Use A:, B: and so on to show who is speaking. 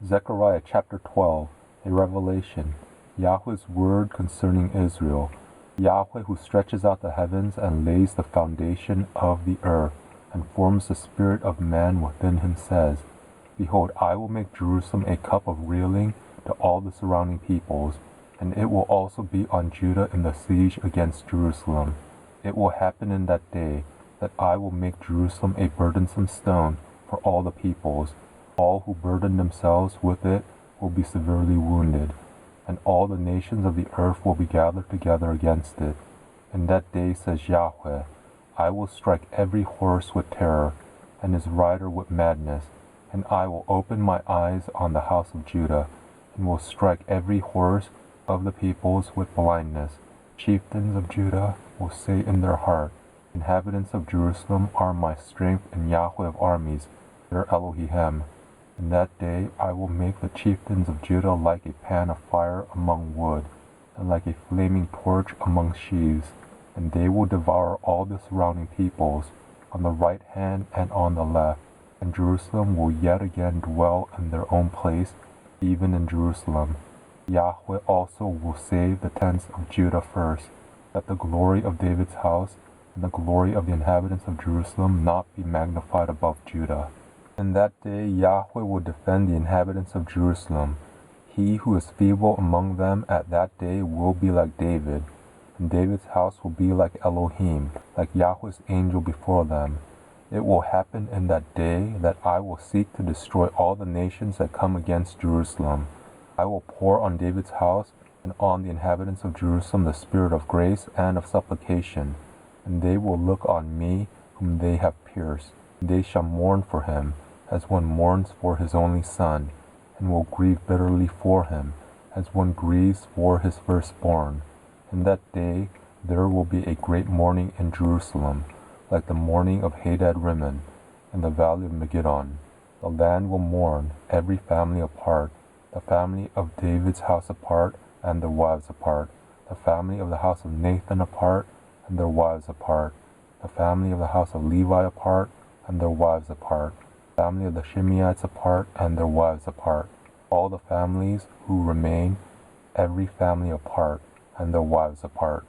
A: Zechariah chapter 12, a revelation. Yahweh's word concerning Israel. Yahweh, who stretches out the heavens and lays the foundation of the earth, and forms the spirit of man within him, says, Behold, I will make Jerusalem a cup of railing to all the surrounding peoples, and it will also be on Judah in the siege against Jerusalem. It will happen in that day that I will make Jerusalem a burdensome stone for all the peoples. All who burden themselves with it will be severely wounded, and all the nations of the earth will be gathered together against it. In that day, says Yahweh, I will strike every horse with terror, and his rider with madness, and I will open my eyes on the house of Judah, and will strike every horse of the peoples with blindness. Chieftains of Judah will say in their heart, Inhabitants of Jerusalem are my strength, and Yahweh of armies, their Elohim. In that day I will make the chieftains of Judah like a pan of fire among wood, and like a flaming torch among sheaves, and they will devour all the surrounding peoples, on the right hand and on the left, and Jerusalem will yet again dwell in their own place, even in Jerusalem. Yahweh also will save the tents of Judah first, that the glory of David's house and the glory of the inhabitants of Jerusalem not be magnified above Judah. In that day Yahweh will defend the inhabitants of Jerusalem. He who is feeble among them at that day will be like David, and David's house will be like Elohim, like Yahweh's angel before them. It will happen in that day that I will seek to destroy all the nations that come against Jerusalem. I will pour on David's house and on the inhabitants of Jerusalem the spirit of grace and of supplication, and they will look on me whom they have pierced. They shall mourn for him, as one mourns for his only son, and will grieve bitterly for him, as one grieves for his firstborn. In that day there will be a great mourning in Jerusalem, like the mourning of Hadad-rimmon in the valley of Megiddon. The land will mourn, every family apart, the family of David's house apart, and their wives apart, the family of the house of Nathan apart, and their wives apart, the family of the house of Levi apart, and their wives apart, the family of the Shimeites apart, and their wives apart, all the families who remain, every family apart, and their wives apart.